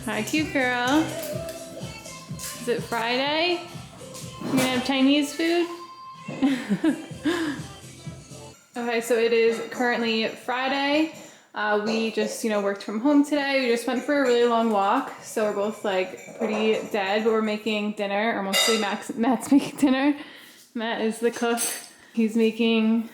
Hi, cute girl. Is it Friday? You gonna have Chinese food? Okay, so it is currently Friday. We just, worked from home today. We just went for a really long walk. So we're both like pretty dead, but we're making dinner, or mostly Matt's making dinner. Matt is the cook. He's making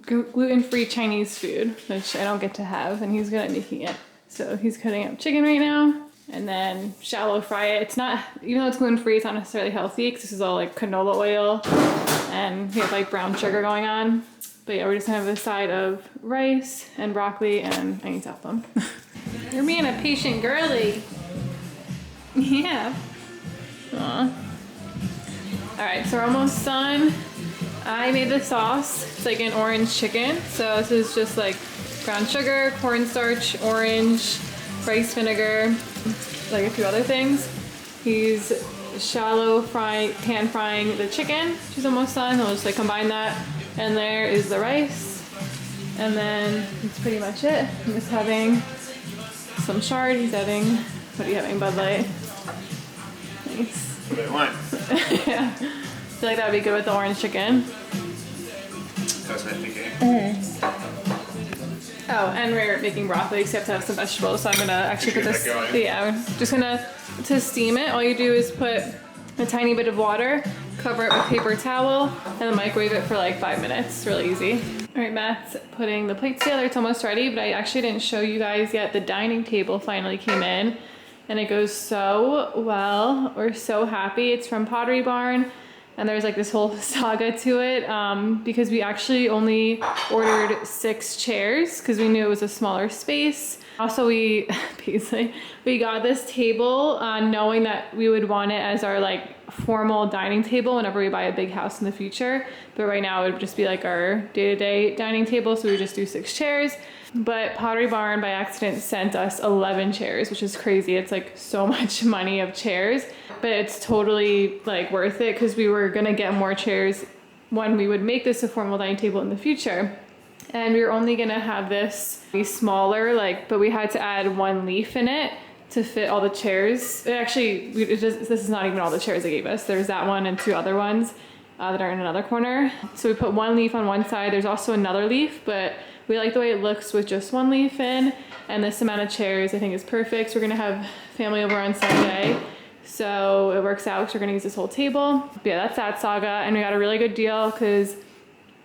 gluten-free Chinese food, which I don't get to have, and he's good at making it. So he's cutting up chicken right now, and then shallow fry it. It's not, even though it's gluten-free, it's not necessarily healthy because this is all like canola oil, and we have like brown sugar going on. But yeah, we're just gonna have a side of rice and broccoli, and I need to help them. You're being a patient girly. Yeah. Aw. All right, so we're almost done. I made the sauce. It's like an orange chicken. So this is just like brown sugar, cornstarch, orange, rice vinegar, like a few other things. He's shallow pan frying the chicken. She's almost done. I'll just like combine that. And there is the rice. And then that's pretty much it. I'm just having some chard. He's having, what are you having, Bud Light? Nice. What I want. Yeah. I feel like that would be good with the orange chicken. That's what I think. Oh, and we're making broccoli, so you have to have some vegetables. So I'm gonna actually put this. Yeah, I'm just to steam it. All you do is put a tiny bit of water, cover it with paper towel, and then microwave it for like 5 minutes. It's really easy. All right, Matt's putting the plates together. It's almost ready, but I actually didn't show you guys yet. The dining table finally came in, and it goes so well. We're so happy. It's from Pottery Barn. And there's like this whole saga to it because we actually only ordered 6 chairs because we knew it was a smaller space. Also, we got this table knowing that we would want it as our like formal dining table whenever we buy a big house in the future. But right now it would just be like our day-to-day dining table, so we would just do 6 chairs. But Pottery Barn by accident sent us 11 chairs, which is crazy. It's like so much money of chairs, but it's totally like worth it because we were gonna get more chairs when we would make this a formal dining table in the future. And we were only gonna have this be smaller, but we had to add 1 leaf in it to fit all the chairs. This is not even all the chairs they gave us. There's that one and 2 other ones that are in another corner. So we put 1 leaf on one side. There's also another leaf, but we like the way it looks with just 1 leaf in, and this amount of chairs I think is perfect. So we're gonna have family over on Sunday. So it works out because we're gonna use this whole table. But yeah, that's that saga. And we got a really good deal because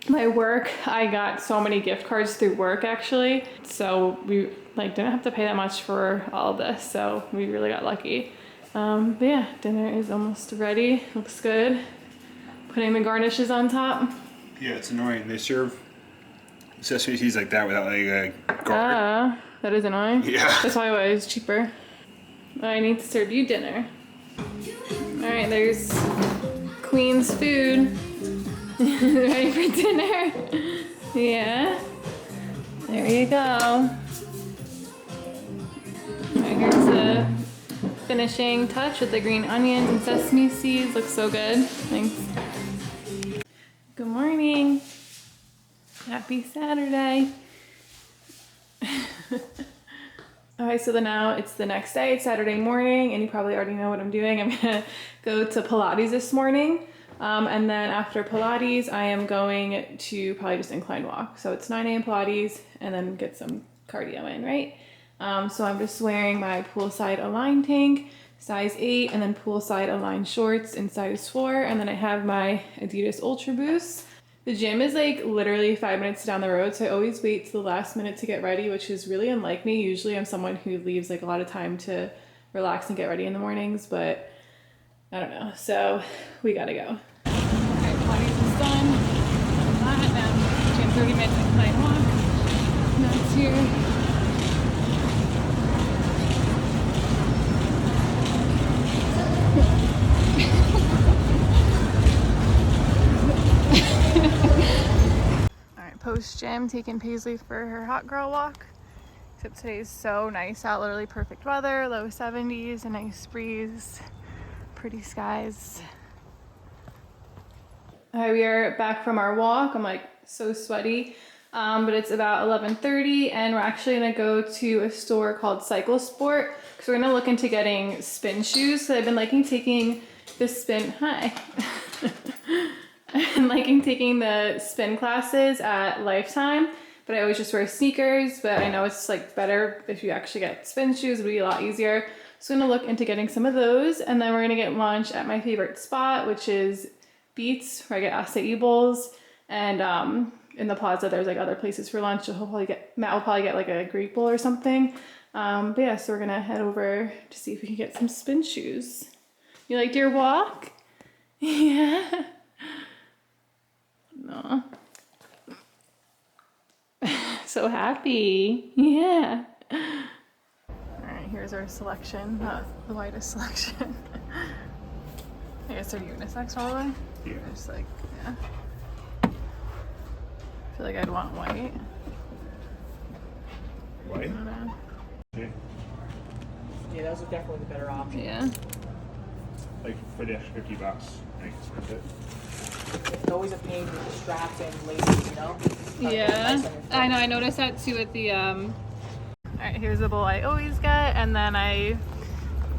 my work, I got so many gift cards through work actually. So we didn't have to pay that much for all of this. So we really got lucky. But yeah, dinner is almost ready. Looks good. Putting the garnishes on top. Yeah, it's annoying. They serve sesame seeds like that without a guard. That is annoying. Yeah. That's why it was cheaper. I need to serve you dinner. All right, there's Queen's food. Ready for dinner? Yeah. There you go. All right, here's the finishing touch with the green onions and sesame seeds. Looks so good. Thanks. Good morning. Happy Saturday. Okay, so now it's the next day. It's Saturday morning, and you probably already know what I'm doing. I'm gonna go to Pilates this morning. And then after Pilates, I am going to probably just incline walk. So it's 9 a.m. Pilates and then get some cardio in, right? So I'm just wearing my poolside Align tank, size 8, and then poolside Align shorts in size 4. And then I have my Adidas Ultra Boost. The gym is like literally 5 minutes down the road. So I always wait to the last minute to get ready, which is really unlike me. Usually I'm someone who leaves like a lot of time to relax and get ready in the mornings, but I don't know. So we gotta go. Okay, Pilates is done. Now I'm 30 minutes incline walk. That's here. All right, post gym, taking Paisley for her hot girl walk. Except today is so nice out, literally perfect weather, low 70s, a nice breeze, pretty skies. All right, we are back from our walk. I'm like so sweaty. but it's about 11:30, and we're actually gonna go to a store called Cycle Sport because we're gonna look into getting spin shoes. So I've been liking taking the spin. Hi. I've been liking taking the spin classes at Lifetime, but I always just wear sneakers. But I know it's like better if you actually get spin shoes. It'll be a lot easier. So I'm gonna look into getting some of those, and then we're gonna get lunch at my favorite spot, which is Beats, where I get acai bowls, and in the plaza there's like other places for lunch. So Matt will probably get like a Greek bowl or something. But yeah, so we're gonna head over to see if we can get some spin shoes. You liked your walk? Yeah. No. So happy. Yeah. Alright, here's our selection. Not the whitest selection. I guess they're unisex probably. Yeah. Just like, yeah. I feel like I'd want white. White? I don't know. Okay. Yeah, those are definitely the better option. Yeah. Like for the extra $50, like that's it. It's always a pain with the straps and laces, you know? Yeah. I know, I noticed that too with the Alright, here's the bowl I always get, and then I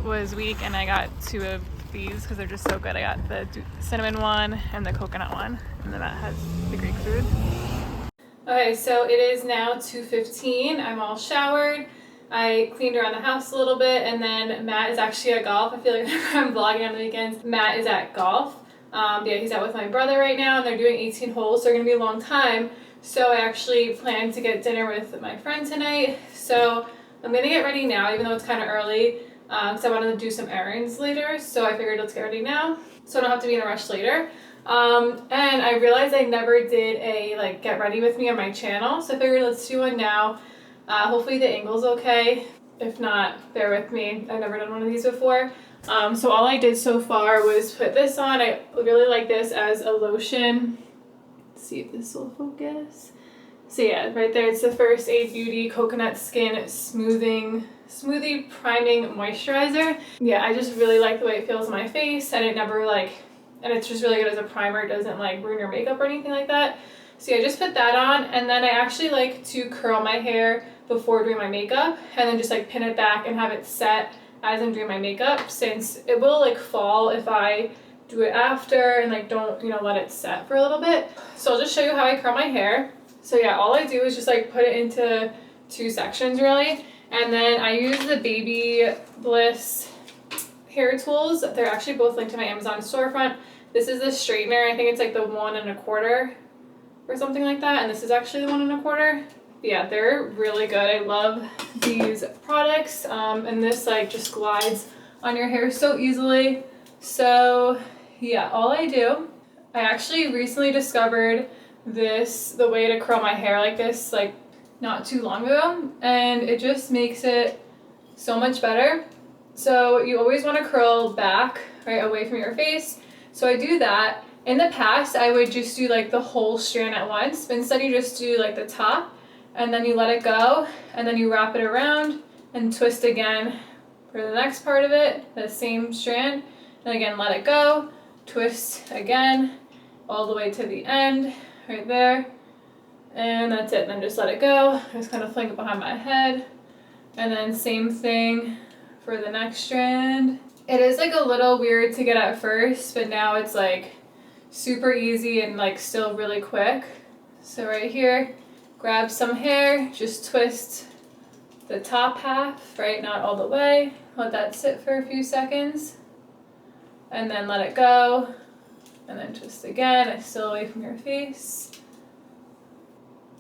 was weak and I got 2 of these because they're just so good. I got the cinnamon one and the coconut one, and then that has the Greek food. Okay, so it is now 2:15. I'm all showered. I cleaned around the house a little bit, and then Matt is actually at golf. I feel like whenever I'm vlogging on the weekends, Matt is at golf. Yeah, he's out with my brother right now, and they're doing 18 holes, so they're gonna be a long time. So I actually plan to get dinner with my friend tonight. So I'm gonna get ready now, even though it's kind of early, because I wanted to do some errands later. So I figured let's get ready now, so I don't have to be in a rush later. And I realized I never did a like get ready with me on my channel, so I figured let's do one now. Hopefully the angle's okay. If not, bear with me. I've never done one of these before. So all I did so far was put this on. I really like this as a lotion. Let's see if this will focus. So yeah, right there, it's the First Aid Beauty Coconut Skin Smoothie Priming Moisturizer. Yeah, I just really like the way it feels on my face, and it's just really good as a primer. It doesn't like ruin your makeup or anything like that. So yeah, just put that on, and then I actually like to curl my hair before doing my makeup, and then just like pin it back and have it set as I'm doing my makeup, since it will like fall if I do it after and like don't, let it set for a little bit. So I'll just show you how I curl my hair. So yeah, all I do is just like put it into 2 sections really, and then I use the Baby Bliss hair tools. They're actually both linked to my Amazon storefront. This is the straightener. I think it's like the 1 1/4 or something like that, and this is actually the 1 1/4. Yeah, they're really good. I love these products, and this like just glides on your hair so easily. So yeah, all I do, I actually recently discovered the way to curl my hair like this, like not too long ago, and it just makes it so much better. So you always want to curl back, right, away from your face. So I do that. In the past, I would just do like the whole strand at once, but instead you just do like the top, and then you let it go, and then you wrap it around and twist again for the next part of it, the same strand, and again let it go, twist again, all the way to the end, right there, and that's it. Then just let it go, just kind of fling it behind my head, and then same thing for the next strand. It is like a little weird to get at first, but now it's like super easy and like still really quick. So right here, grab some hair, just twist the top half, right, not all the way, let that sit for a few seconds, and then let it go, and then twist again. It's still away from your face,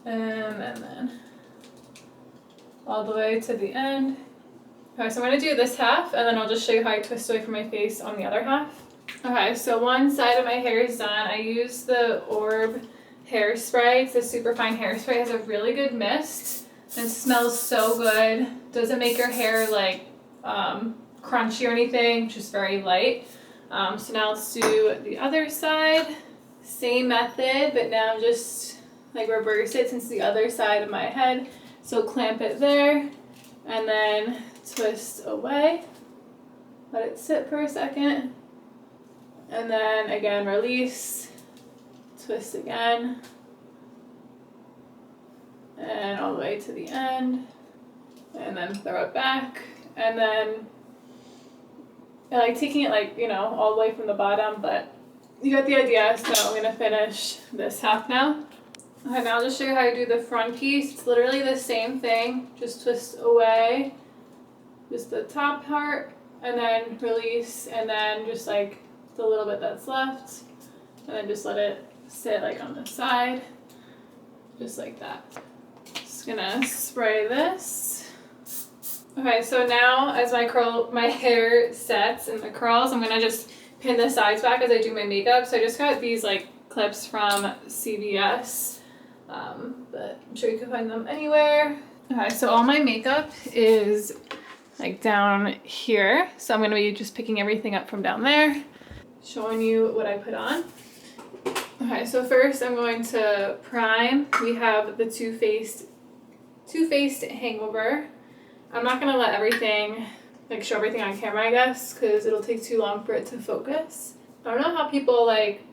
and then all the way to the end. Okay, so I'm going to do this half, and then I'll just show you how I twist away from my face on the other half. Okay, so one side of my hair is done. I use the Orb hairspray. It's a super fine hairspray. It has a really good mist, and it smells so good. Doesn't make your hair like crunchy or anything, just very light. So now let's do the other side. Same method, but now just like reverse it since it's the other side of my head. So clamp it there, and then twist away. Let it sit for a second, and then again release, twist again, and all the way to the end, and then throw it back, and then I like taking it like, you know, all the way from the bottom, but you got the idea. So I'm gonna finish this half now. Okay, now I'll just show you how to do the front piece. It's literally the same thing, just twist away, just the top part, and then release, and then just like the little bit that's left, and then just let it sit like on the side, just like that. Just gonna spray this. Okay, so now as my hair sets and the curls, I'm gonna just pin the sides back as I do my makeup. So I just got these like clips from CVS, but I'm sure you can find them anywhere. Okay, so all my makeup is like down here. So I'm gonna be just picking everything up from down there, showing you what I put on. Okay, so first I'm going to prime. We have the Too Faced Hangover. I'm not gonna let everything, like show everything on camera, I guess, because it'll take too long for it to focus. I don't know how people like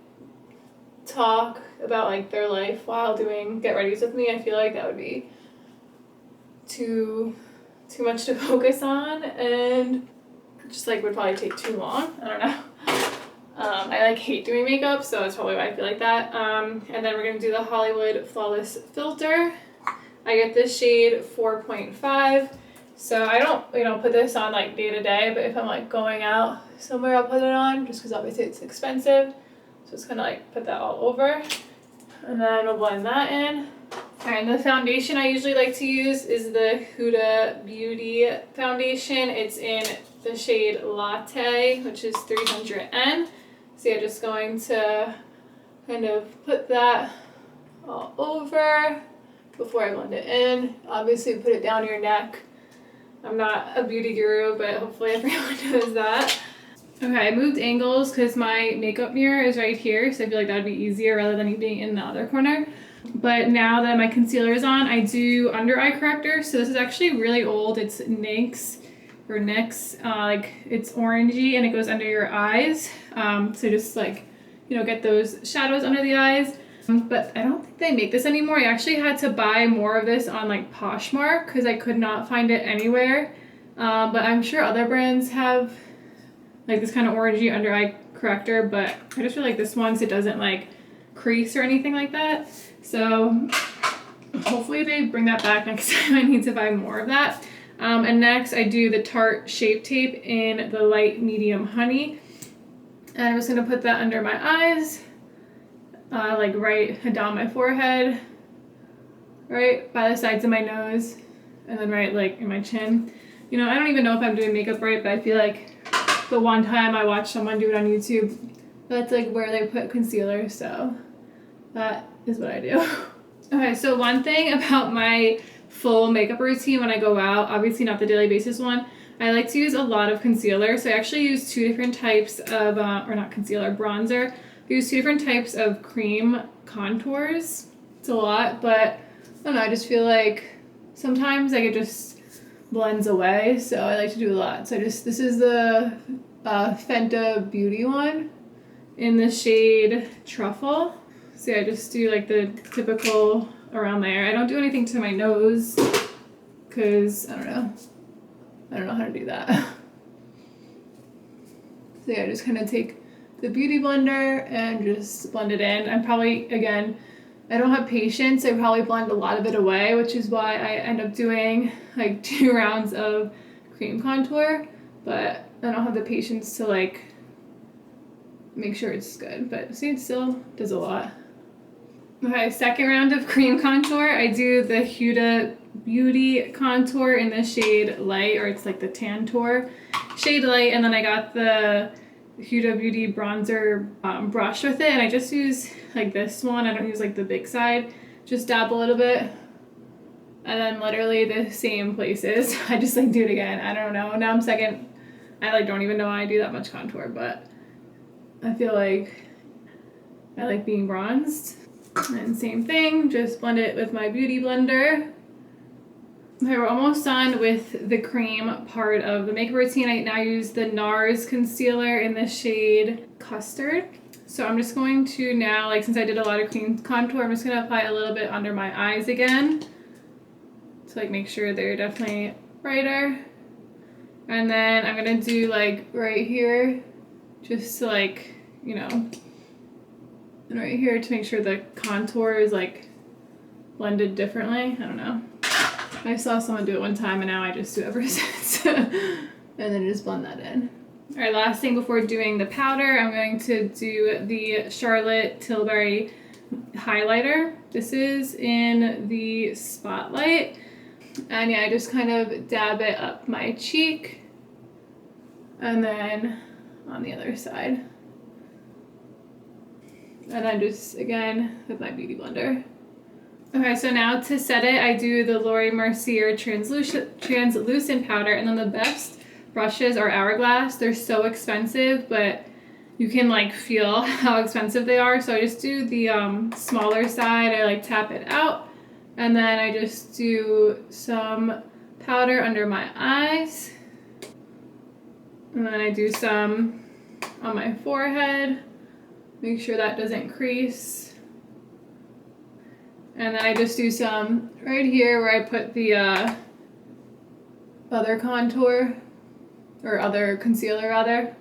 talk about like their life while doing get readies with me. I feel like that would be too much to focus on, and just like would probably take too long. I don't know. I like hate doing makeup, so that's probably why I feel like that. And then we're gonna do the Hollywood Flawless Filter. I get this shade 4.5. So I don't, you know, put this on like day to day, but if I'm like going out somewhere, I'll put it on just because obviously it's expensive. So it's gonna like put that all over, and then we'll blend that in. Alright, and the foundation I usually like to use is the Huda Beauty foundation. It's in the shade Latte, which is 300N. So yeah, just going to kind of put that all over before I blend it in. Obviously put it down your neck. I'm not a beauty guru, but hopefully everyone knows that. Okay, I moved angles because my makeup mirror is right here, so I feel like that would be easier rather than it being in the other corner. But now that my concealer is on, I do under eye corrector. So this is actually really old. It's NYX, like it's orangey and it goes under your eyes. So just like, you know, get those shadows under the eyes. But I don't think they make this anymore. I actually had to buy more of this on like Poshmark because I could not find it anywhere. But I'm sure other brands have like this kind of orangey under eye corrector, but I just feel like this one, so it doesn't like crease or anything like that. So hopefully they bring that back next time. I need to buy more of that. And next I do the Tarte Shape Tape in the light medium honey. And I'm just gonna put that under my eyes. Like right down my forehead, right by the sides of my nose, and then right like in my chin. You know, I don't even know if I'm doing makeup right, but I feel like the one time I watched someone do it on YouTube, that's like where they put concealer, so that is what I do. Okay, so one thing about my full makeup routine when I go out, obviously not the daily basis one, I like to use a lot of concealer. So I actually use two different types of, or not concealer, bronzer. I use two different types of cream contours. It's a lot, but I don't know, I just feel like sometimes like it just blends away, so I like to do a lot. So this is the Fenty Beauty one in the shade Truffle. So yeah, I just do like the typical around there. I don't do anything to my nose because I don't know how to do that. So yeah, just kind of take the beauty blender and just blend it in. I'm probably, again, I don't have patience, so I probably blend a lot of it away, which is why I end up doing like 2 rounds of cream contour, but I don't have the patience to like make sure it's good. But see, it still does a lot. Okay, second round of cream contour. I do the Huda Beauty contour in the shade Light, or it's like the Tantour shade Light, and then I got the Huda Beauty bronzer brush with it, and I just use like this one. I don't use like the big side. Just dab a little bit, and then literally the same places. I just like do it again. I don't know. Now I'm second. I like don't even know why I do that much contour, but I feel like I like being bronzed. And same thing, just blend it with my beauty blender. Okay, we're almost done with the cream part of the makeup routine. I now use the NARS concealer in the shade Custard. So I'm just going to now, like since I did a lot of cream contour, I'm just going to apply a little bit under my eyes again. to like make sure they're definitely brighter. And then I'm gonna do like right here, just to like, you know, and right here to make sure the contour is like blended differently. I don't know. I saw someone do it one time and now I just do it ever since. And then just blend that in. All right, last thing before doing the powder, I'm going to do the Charlotte Tilbury highlighter. This is in the Spotlight. And yeah, I just kind of dab it up my cheek and then on the other side. And then just, again, with my beauty blender. Okay, so now to set it, I do the Laura Mercier translucent powder, and then the best brushes are Hourglass. They're so expensive, but you can like feel how expensive they are. So I just do the smaller side. I like tap it out, and then I just do some powder under my eyes, and then I do some on my forehead. Make sure that doesn't crease. And then I just do some right here where I put the other contour, or other concealer rather.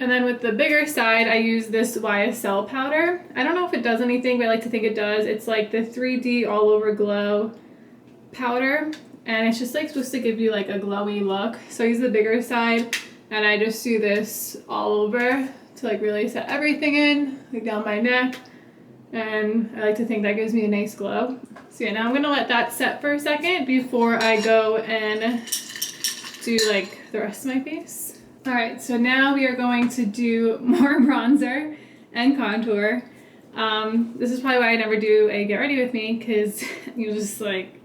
And then with the bigger side, I use this YSL powder. I don't know if it does anything, but I like to think it does. It's like the 3D All Over Glow powder. And it's just like supposed to give you like a glowy look. So I use the bigger side and I just do this all over to like really set everything in, like down my neck. And I like to think that gives me a nice glow. So yeah, now I'm gonna let that set for a second before I go and do like the rest of my face. All right, so now we are going to do more bronzer and contour. This is probably why I never do a get ready with me, because you just like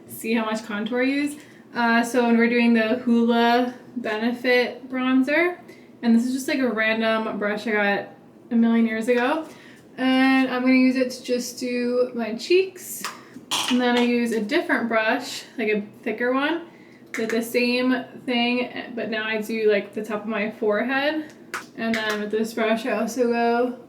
see how much contour I use. So when we're doing the Hoola Benefit bronzer, and this is just like a random brush I got a million years ago. And I'm going to use it to just do my cheeks. And then I use a different brush, like a thicker one, with the same thing, but now I do like the top of my forehead. And then with this brush, I also go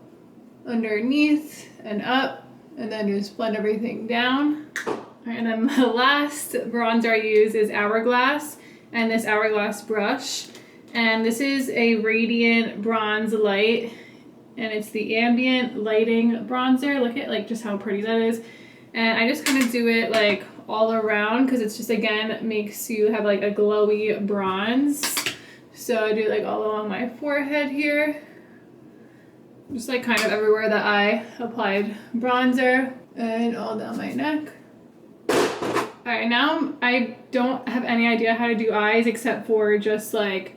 underneath and up, and then just blend everything down. All right, and then the last bronzer I use is Hourglass, and this Hourglass brush. And this is a Radiant Bronze Light. And it's the ambient lighting bronzer. Look at like just how pretty that is. And I just kind of do it like all around because it's just, again, makes you have like a glowy bronze. So I do like all along my forehead here. Just like kind of everywhere that I applied bronzer, and all down my neck. All right, now I don't have any idea how to do eyes except for just like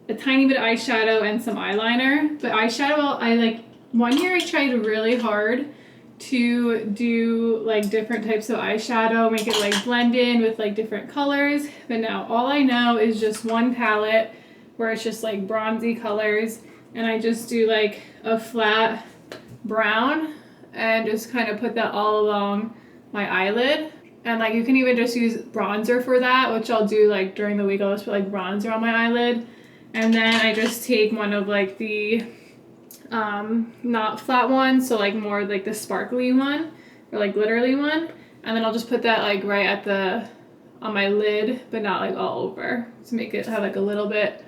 a tiny bit of eyeshadow and some eyeliner. But eyeshadow, I like, one year I tried really hard to do like different types of eyeshadow, make it like blend in with like different colors. But now all I know is just one palette where it's just like bronzy colors, and I just do like a flat brown and just kind of put that all along my eyelid. And like you can even just use bronzer for that, which I'll do like during the week. I'll just put like bronzer on my eyelid. And then I just take one of like the not flat ones, so like more like the sparkly one or like glittery one, and then I'll just put that like right at the on my lid, but not like all over, to make it have like a little bit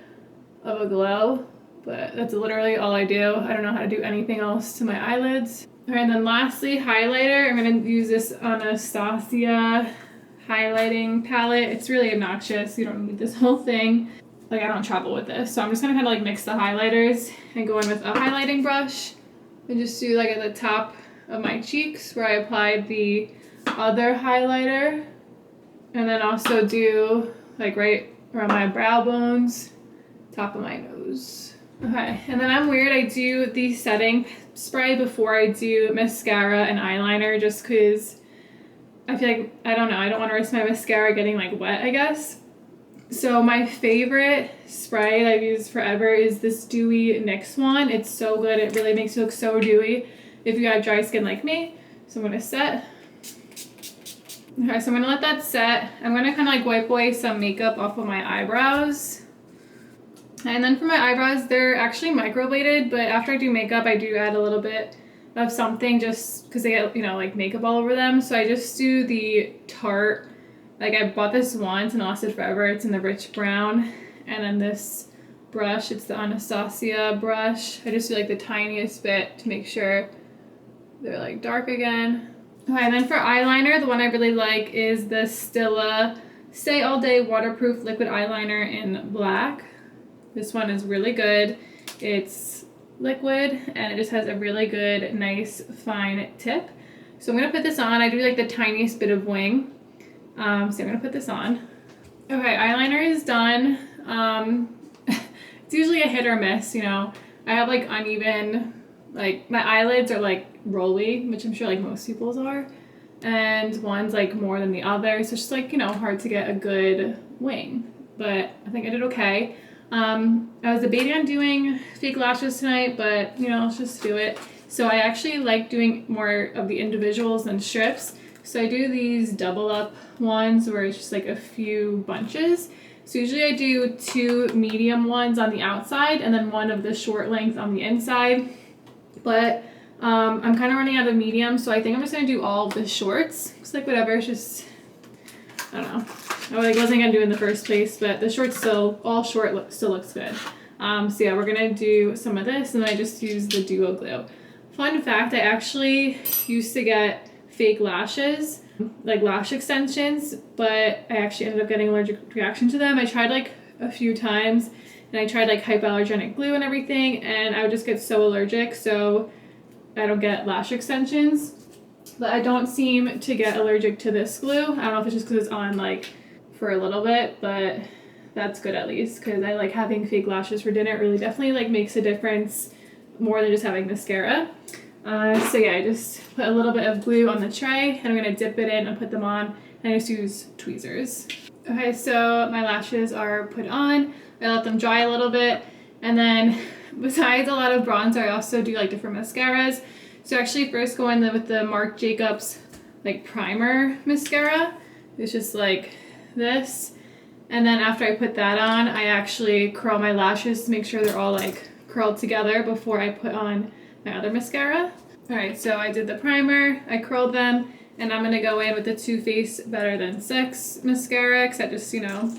of a glow. But that's literally all I do. I don't know how to do anything else to my eyelids. All right, and then lastly, highlighter. I'm gonna use this Anastasia highlighting palette. It's really obnoxious. You don't need this whole thing. Like, I don't travel with this, so I'm just gonna kind of like mix the highlighters and go in with a highlighting brush and just do like at the top of my cheeks where I applied the other highlighter, and then also do like right around my brow bones, top of my nose. Okay, and then I'm weird. I do the setting spray before I do mascara and eyeliner, just because I feel like, I don't know, I don't want to risk my mascara getting like wet, I guess. So my favorite spray that I've used forever is this Dewy NYX one. It's so good. It really makes you look so dewy if you have dry skin like me. So I'm going to set. Okay, so I'm going to let that set. I'm going to kind of like wipe away some makeup off of my eyebrows. And then for my eyebrows, they're actually microbladed, but after I do makeup, I do add a little bit of something just because they get, you know, like makeup all over them. So I just do the Tarte Like I bought this once and it lasted forever. It's in the rich brown. And then this brush, it's the Anastasia brush. I just do like the tiniest bit to make sure they're like dark again. Okay, and then for eyeliner, the one I really like is the Stila Stay All Day Waterproof Liquid Eyeliner in black. This one is really good. It's liquid and it just has a really good, nice, fine tip. So I'm gonna put this on. I do like the tiniest bit of wing. So I'm gonna put this on. Okay, eyeliner is done. It's usually a hit or miss, you know. I have like uneven, like my eyelids are like rolly, which I'm sure like most people's are. And one's like more than the other. So it's just like, you know, hard to get a good wing. But I think I did okay. I was debating on doing fake lashes tonight, but you know, let's just do it. So I actually like doing more of the individuals than strips. So I do these double up ones where it's just like a few bunches. So usually I do 2 medium ones on the outside and then 1 of the short length on the inside. But I'm kind of running out of medium, so I think I'm just gonna do all of the shorts. It's like whatever, it's just, I don't know. I like wasn't gonna do it in the first place, but the shorts still, all short still looks good. So yeah, we're gonna do some of this and then I just use the Duo Glue. Fun fact, I actually used to get fake lashes, like lash extensions, but I actually ended up getting an allergic reaction to them. I tried like a few times and I tried like hypoallergenic glue and everything and I would just get so allergic, so I don't get lash extensions. But I don't seem to get allergic to this glue. I don't know if it's just because it's on like for a little bit, but that's good at least because I like having fake lashes for dinner. It really definitely like makes a difference more than just having mascara. So yeah, I just put a little bit of glue on the tray and I'm gonna dip it in and put them on and I just use tweezers. Okay, so my lashes are put on. I let them dry a little bit and then besides a lot of bronzer, I also do like different mascaras. So actually first go in with the Marc Jacobs like primer mascara. It's just like this. And then after I put that on, I actually curl my lashes to make sure they're all like curled together before I put on my other mascara. All right, so I did the primer, I curled them, and I'm gonna go in with the Too Faced Better Than Sex mascara because that just, you know,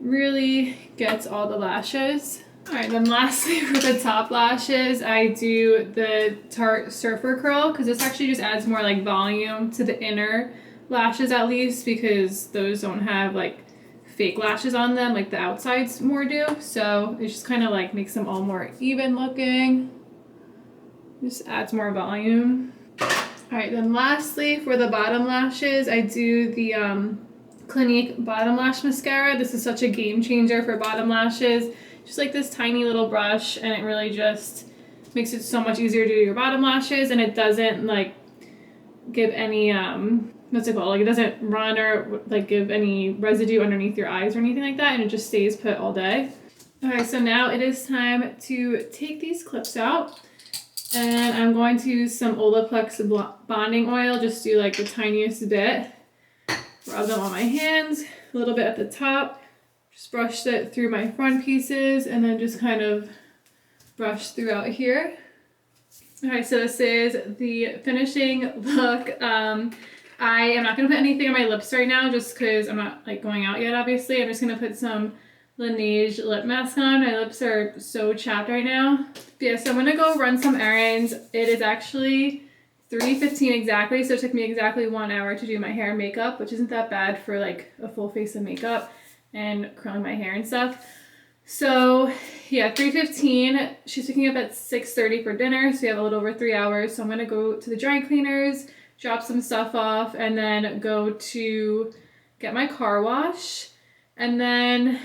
really gets all the lashes. All right, then lastly for the top lashes, I do the Tarte Surfer Curl because this actually just adds more like volume to the inner lashes at least because those don't have like fake lashes on them like the outsides more do. So it just kind of like makes them all more even looking. Just adds more volume. All right, then lastly for the bottom lashes, I do the Clinique Bottom Lash Mascara. This is such a game changer for bottom lashes. Just like this tiny little brush and it really just makes it so much easier to do your bottom lashes and it doesn't like give any, what's it called? Like it doesn't run or like give any residue underneath your eyes or anything like that and it just stays put all day. All right, so now it is time to take these clips out. And I'm going to use some Olaplex bonding oil, just do like the tiniest bit. Rub them on my hands, a little bit at the top. Just brush it through my front pieces and then just kind of brush throughout here. Okay, so this is the finishing look. I am not going to put anything on my lips right now just because I'm not like going out yet, obviously. I'm just going to put some Laneige lip mask on. My lips are so chapped right now. But yeah, so I'm gonna go run some errands. It is actually 3:15 exactly, so it took me exactly 1 hour to do my hair and makeup, which isn't that bad for like a full face of makeup and curling my hair and stuff. So yeah, 3:15. She's picking up at 6:30 for dinner, so we have a little over 3 hours. So I'm gonna go to the dry cleaners, drop some stuff off, and then go to get my car wash. And then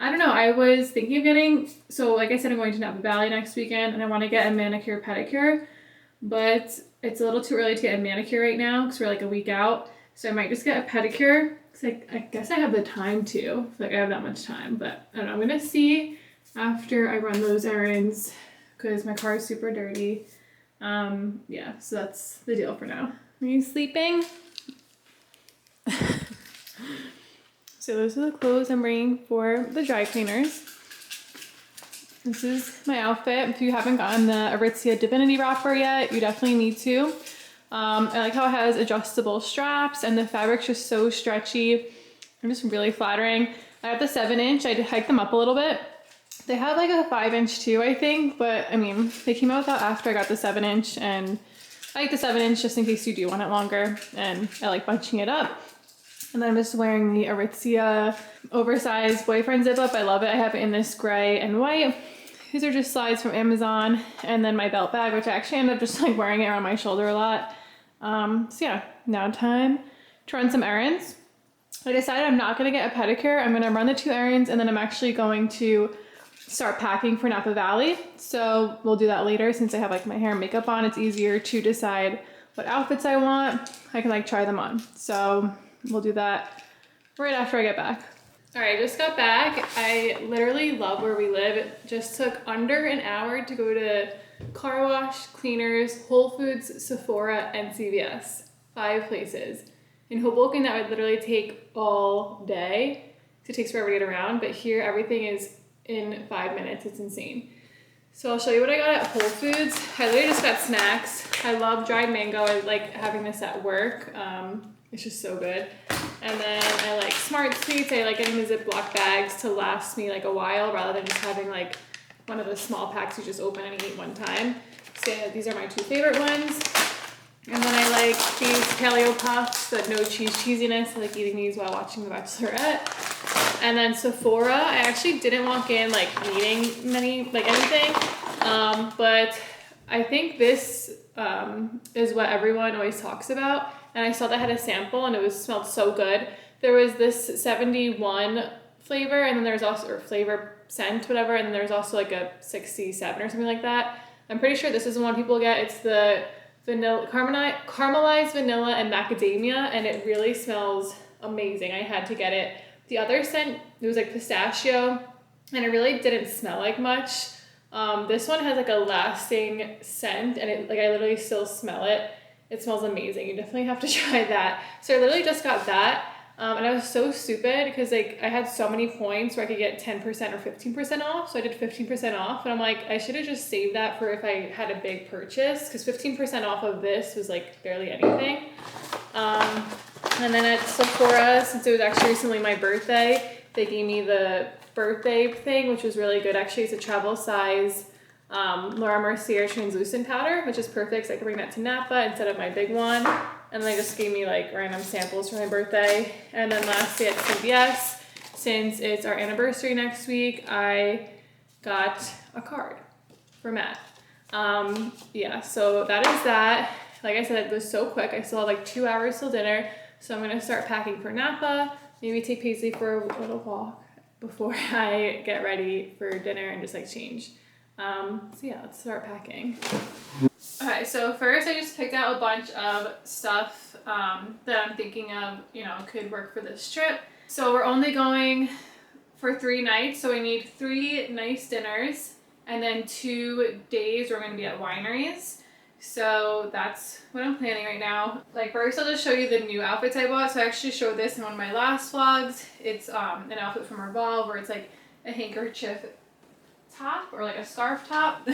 I don't know, I was thinking of getting, so like I said, I'm going to Napa Valley next weekend and I want to get a manicure pedicure, but it's a little too early to get a manicure right now because we're like a week out. So I might just get a pedicure because I guess I have the time to, like I have that much time, but I don't know, I'm going to see after I run those errands because my car is super dirty. Yeah, so that's the deal for now. Are you sleeping? So those are the clothes I'm bringing for the dry cleaners. This is my outfit. If you haven't gotten the Aritzia Divinity wrapper yet, you definitely need to. I like how it has adjustable straps and the fabric's just so stretchy. I'm just really flattering. I have the 7-inch. I hiked them up a little bit. They have like a 5-inch too, I think, but I mean, they came out with that after I got the 7-inch, and I like the 7-inch just in case you do want it longer, and I like bunching it up. And then I'm just wearing the Aritzia oversized boyfriend zip up. I love it. I have it in this gray and white. These are just slides from Amazon. And then my belt bag, which I actually end up just like wearing it around my shoulder a lot. So yeah, now time to run some errands. I decided I'm not gonna get a pedicure. I'm gonna run the 2 errands, and then I'm actually going to start packing for Napa Valley. So we'll do that later since I have like my hair and makeup on. It's easier to decide what outfits I want. I can like try them on. So we'll do that right after I get back. All right, I just got back. I literally love where we live. It just took under an hour to go to car wash, cleaners, Whole Foods, Sephora, and CVS. 5 places. In Hoboken, that would literally take all day. It takes forever to get around, but here everything is in 5 minutes. It's insane. So I'll show you what I got at Whole Foods. I literally just got snacks. I love dried mango. I like having this at work. It's just so good. And then I like Smart Sweets. I like getting the Ziploc bags to last me like a while rather than just having like one of the small packs you just open and eat one time. So these are my 2 favorite ones. And then I like these paleo puffs, the no cheese cheesiness. I like eating these while watching The Bachelorette. And then Sephora, I actually didn't walk in like needing anything. But I think this is what everyone always talks about. And I saw that had a sample and it smelled so good. There was this 71 flavor, and then there's also, or flavor scent, whatever, and then there's also like a 67 or something like that. I'm pretty sure this is the one people get. It's the vanilla, caramelized vanilla and macadamia, and it really smells amazing. I had to get it. The other scent, it was like pistachio, and it really didn't smell like much. This one has like a lasting scent, and it, like, I literally still smell it. It smells amazing. You definitely have to try that. So I literally just got that. And I was so stupid because like I had so many points where I could get 10% or 15% off. So I did 15% off, and I'm like, I should have just saved that for if I had a big purchase, because 15% off of this was like barely anything. And then at Sephora, since it was actually recently my birthday, they gave me the birthday thing, which was really good. Actually, it's a travel size Laura Mercier translucent powder, which is perfect, so I can bring that to Napa instead of my big one. And then they just gave me like random samples for my birthday. And then lastly at CVS, since it's our anniversary next week, I got a card for Matt. Yeah, so that is that. Like I said, it was so quick. I still have like 2 hours till dinner, so I'm gonna start packing for Napa. Maybe take Paisley for a little walk before I get ready for dinner and just like change. So yeah, let's start packing. Okay, so first I just picked out a bunch of stuff that I'm thinking of, you know, could work for this trip. So we're only going for 3 nights, so we need 3 nice dinners, and then 2 days we're going to be at wineries. So that's what I'm planning right now. Like first I'll just show you the new outfits I bought. So I actually showed this in one of my last vlogs. It's an outfit from Revolve where it's like a handkerchief top or like a scarf top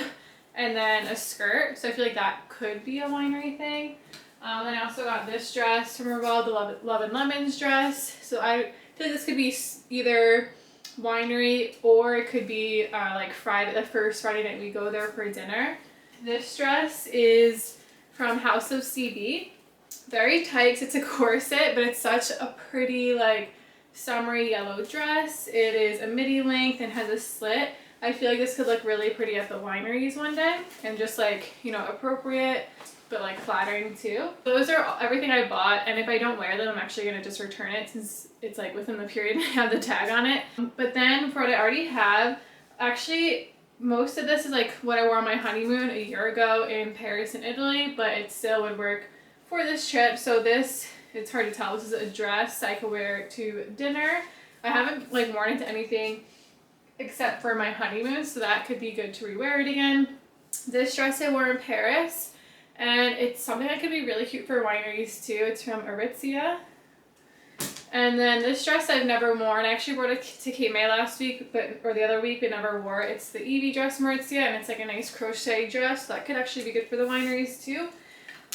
and then a skirt. So I feel like that could be a winery thing. Then I also got this dress from Revolve, the Love and Lemons dress. So I feel like this could be either winery or it could be like the first Friday night we go there for dinner. This dress is from House of CB. Very tight 'cause it's a corset, but it's such a pretty like summery yellow dress. It is a midi length and has a slit. I feel like this could look really pretty at the wineries one day and just like, you know, appropriate but like flattering too. Those are everything I bought, and if I don't wear them, I'm actually gonna just return it since it's like within the period and I have the tag on it. But then for what I already have, actually most of this is like what I wore on my honeymoon a year ago in Paris and Italy, but it still would work for this trip. So this, it's hard to tell, this is a dress I could wear to dinner. I haven't like worn it to anything except for my honeymoon, so that could be good to rewear it again. This dress I wore in Paris, and it's something that could be really cute for wineries too. It's from Aritzia. And then this dress I've never worn. I actually wore it to Cape May last week, or the other week, but never wore it. It's the Evie dress from Aritzia, and it's like a nice crochet dress. So that could actually be good for the wineries too.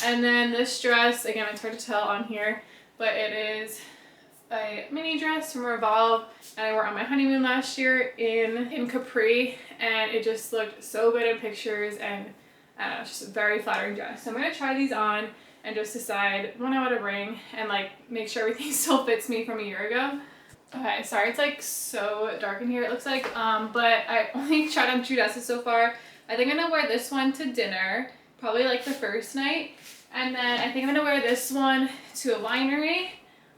And then this dress, again, it's hard to tell on here, but it is a mini dress from Revolve, and I wore it on my honeymoon last year in Capri, and it just looked so good in pictures, and I don't know, it's just a very flattering dress. So I'm gonna try these on and just decide when I want to bring and like make sure everything still fits me from a year ago. Okay, sorry it's like so dark in here it looks like, but I only tried on 2 dresses so far. I think I'm gonna wear this one to dinner, probably like the first night, and then I think I'm gonna wear this one to a winery.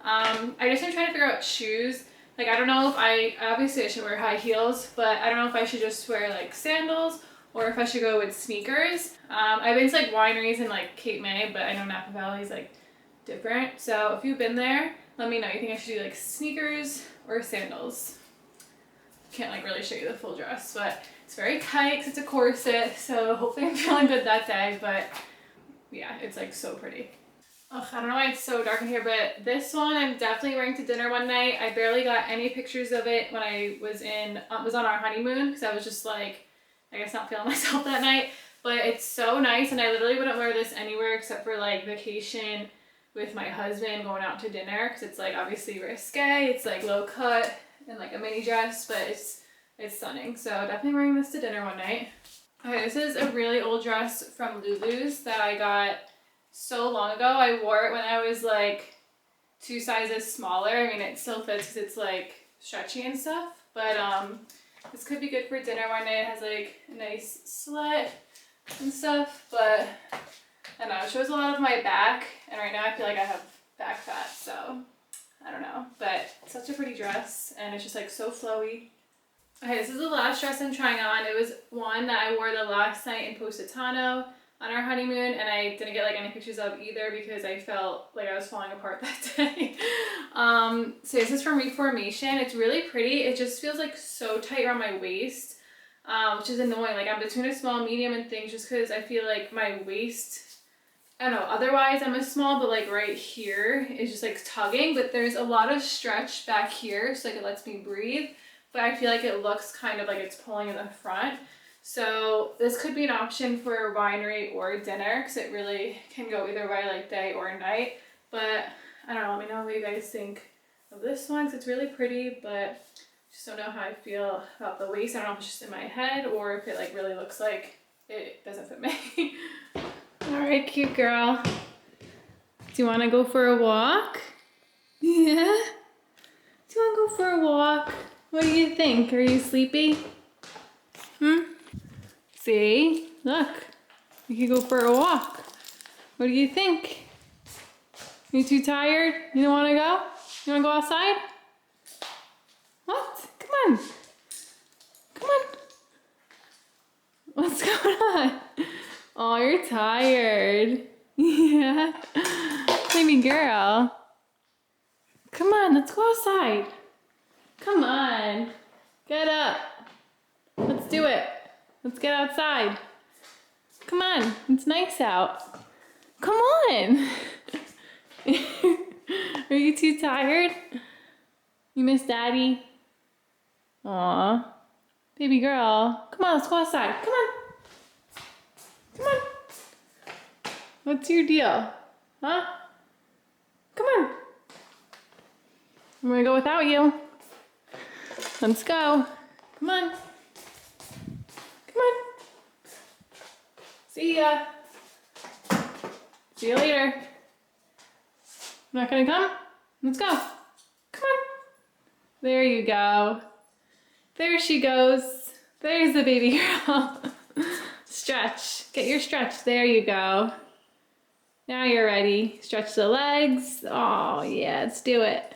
I just am trying to figure out shoes. Like I don't know if obviously I should wear high heels, but I don't know if I should just wear like sandals or if I should go with sneakers. I've been to like wineries in like Cape May, but I know Napa Valley is like different. So if you've been there, let me know. You think I should do like sneakers or sandals? Can't like really show you the full dress, but it's very tight because it's a corset. So hopefully I'm feeling good that day, but yeah, it's like so pretty. Ugh, I don't know why it's so dark in here, but this one I'm definitely wearing to dinner one night. I barely got any pictures of it when I was on our honeymoon because I was just like, I guess not feeling myself that night. But it's so nice, and I literally wouldn't wear this anywhere except for like vacation with my husband going out to dinner because it's like obviously risque. It's like low cut and like a mini dress, but it's stunning. So definitely wearing this to dinner one night. Okay, this is a really old dress from Lulu's that I got so long ago. I wore it when I was like 2 sizes smaller. I mean, it still fits because it's like stretchy and stuff, but this could be good for dinner one night. It has like a nice slit and stuff, but I don't know, it shows a lot of my back, and right now I feel like I have back fat, so I don't know, but it's such a pretty dress, and it's just like so flowy. Okay, this is the last dress I'm trying on. It was one that I wore the last night in Positano on our honeymoon, and I didn't get like any pictures of either because I felt like I was falling apart that day. So this is from Reformation. It's really pretty. It just feels like so tight around my waist, which is annoying. Like I'm between a small, medium, and things just because I feel like my waist, I don't know, otherwise I'm a small, but like right here is just like tugging, but there's a lot of stretch back here, so like it lets me breathe, but I feel like it looks kind of like it's pulling in the front. So this could be an option for winery or dinner because it really can go either way, like day or night. But I don't know, let me know what you guys think of this one because it's really pretty, but just don't know how I feel about the waist. I don't know if it's just in my head or if it like really looks like it doesn't fit me. All right, cute girl. Do you want to go for a walk? Yeah? Do you want to go for a walk? What do you think? Are you sleepy? See? Look. You could go for a walk. What do you think? You too tired? You don't want to go? You want to go outside? What? Come on. Come on. What's going on? Oh, you're tired. Yeah. Baby girl. Come on, let's go outside. Come on. Get up. Let's do it. Let's get outside. Come on, it's nice out. Come on. Are you too tired? You miss Daddy? Aw. Baby girl. Come on, let's go outside. Come on. Come on. What's your deal? Huh? Come on. I'm gonna go without you. Let's go. Come on. Come on. See ya. See you later. Not gonna come? Let's go. Come on. There you go. There she goes. There's the baby girl. Stretch. Get your stretch. There you go. Now you're ready. Stretch the legs. Oh, yeah, let's do it.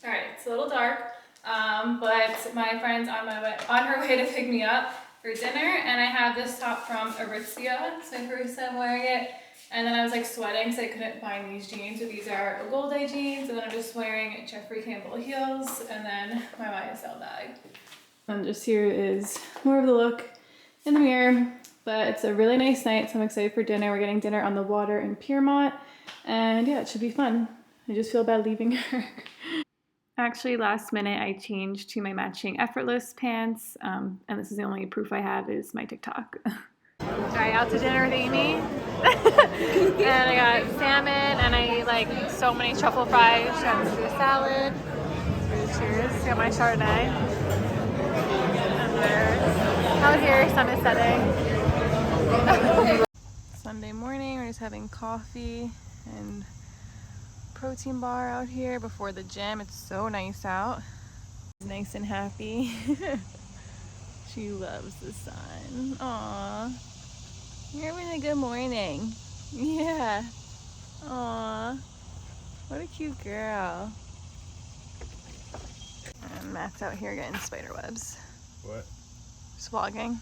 All right, it's a little dark, but my friend's on her way to pick me up for dinner, and I have this top from Aritzia. So first I'm wearing it, and then I was like sweating because I couldn't find these jeans. So these are Golde jeans, and then I'm just wearing Jeffrey Campbell heels, and then my YSL bag. And just here is more of the look in the mirror. But it's a really nice night, so I'm excited for dinner. We're getting dinner on the water in Piermont, and yeah, it should be fun. I just feel bad leaving her. Actually, last minute, I changed to my matching effortless pants, and this is the only proof I have is my TikTok. Alright, out to dinner with Amy. And I got salmon and I ate like so many truffle fries. She got me to do a salad. Cheers. Got my Chardonnay. And there's out here, sun is setting. Sunday morning, we're just having coffee and protein bar out here before the gym. It's so nice out. Nice and happy. She loves the sun. Aww. You're having a good morning. Yeah. Aww. What a cute girl. And Matt's out here getting spider webs. What? Just vlogging.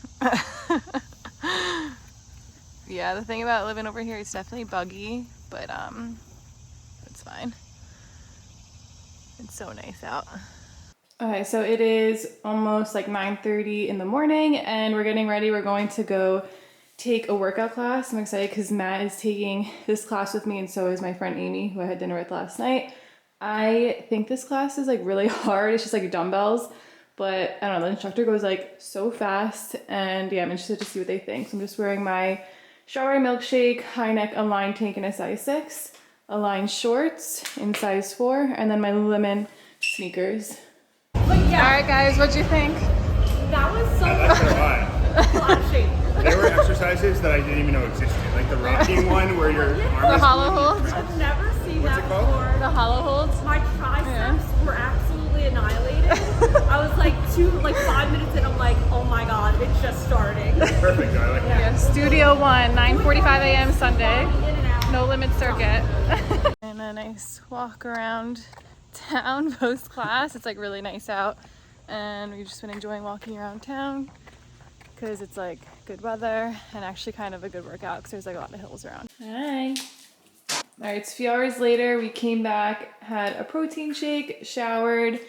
Yeah, the thing about living over here, it's definitely buggy, but it's fine. It's so nice out. Okay, so it is almost like 9:30 in the morning and we're getting ready. We're going to go take a workout class. I'm excited because Matt is taking this class with me and so is my friend Amy, who I had dinner with last night. I think this class is like really hard. It's just like dumbbells, but I don't know, the instructor goes like so fast and yeah, I'm interested to see what they think. So I'm just wearing my strawberry milkshake, high neck Align tank in a size 6, Align shorts in size 4, and then my Lululemon sneakers. But yeah, Alright guys, what'd you think? that was so That's a lot. flashing. There were exercises that I didn't even know existed, like the rocking one where your arm The is hollow holds? I've never seen What's that it called? before. The hollow holds? My triceps were absolutely annihilated. I was like 5 minutes in, I'm like, oh my god, it's just starting. perfect. I like that. Yeah, Studio 1, 9:45 a.m. Sunday. In and out. No limit circuit. And a nice walk around town post class. It's like really nice out. And we've just been enjoying walking around town because it's like good weather and actually kind of a good workout because there's like a lot of hills around. Hi. All right, it's a few hours later. We came back, had a protein shake, showered,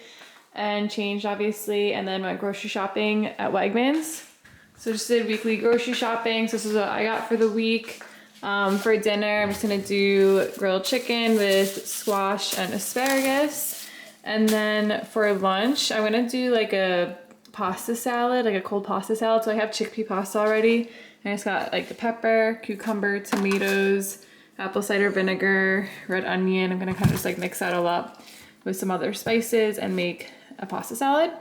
and changed obviously, and then went grocery shopping at Wegmans. So just did weekly grocery shopping. So this is what I got for the week. For dinner, I'm just gonna do grilled chicken with squash and asparagus. And then for lunch, I'm gonna do like a pasta salad, like a cold pasta salad. So I have chickpea pasta already. And I just got like the pepper, cucumber, tomatoes, apple cider vinegar, red onion. I'm gonna kind of just like mix that all up with some other spices and make a pasta salad.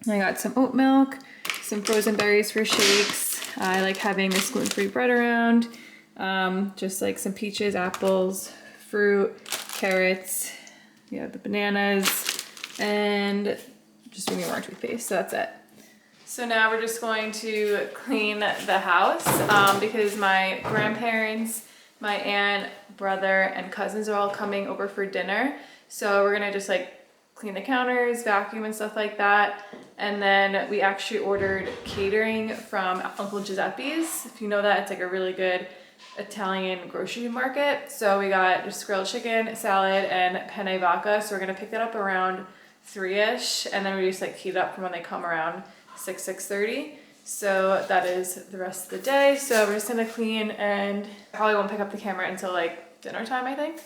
And I got some oat milk, some frozen berries for shakes. I like having this gluten-free bread around. Just like some peaches, apples, fruit, carrots, yeah, the bananas, and just doing more toothpaste, so that's it. So now we're just going to clean the house because my grandparents, my aunt, brother, and cousins are all coming over for dinner. So we're gonna just like clean the counters, vacuum and stuff like that. And then we actually ordered catering from Uncle Giuseppe's. If you know that, it's like a really good Italian grocery market. So we got just grilled chicken, salad, and penne vodka. So we're gonna pick that up around 3-ish, and then we just like heat it up from when they come around 6:30. So that is the rest of the day. So we're just gonna clean and probably won't pick up the camera until like dinner time, I think.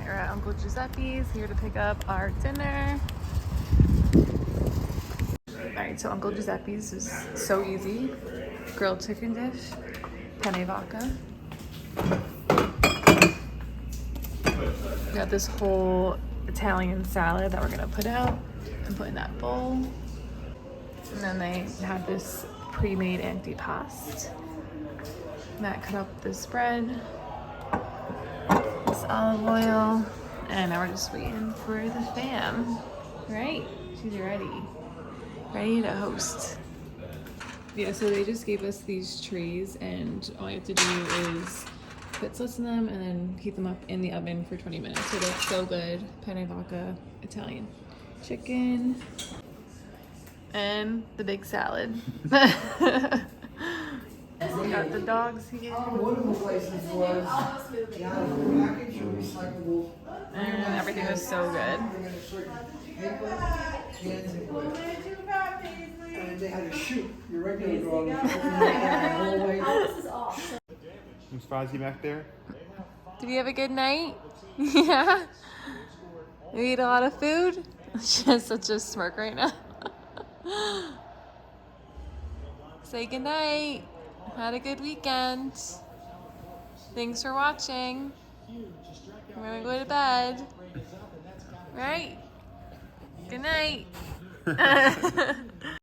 We're at Uncle Giuseppe's here to pick up our dinner. Alright, so Uncle Giuseppe's is so easy. Grilled chicken dish, penne vodka. Got this whole Italian salad that we're gonna put out and put in that bowl. And then they have this pre-made antipasto. Matt cut up this bread, this olive oil, and now we're just waiting for the fam. Right, she's ready to host. Yeah, so they just gave us these trays and all you have to do is put slits in them and then heat them up in the oven for 20 minutes. So they're so good. Penne vodka, Italian chicken, and the big salad. We got the dogs here. One of the places was package or recyclable. And everything was so good. Paper, cans, and wood. And they had a chute. Your regular dog was opening the hallway. Is Fozzie back there? Did you have a good night? Yeah? You eat a lot of food? She has such a smirk right now. Say good night. Had a good weekend. Thanks for watching. I'm gonna go to bed. Right? Good night.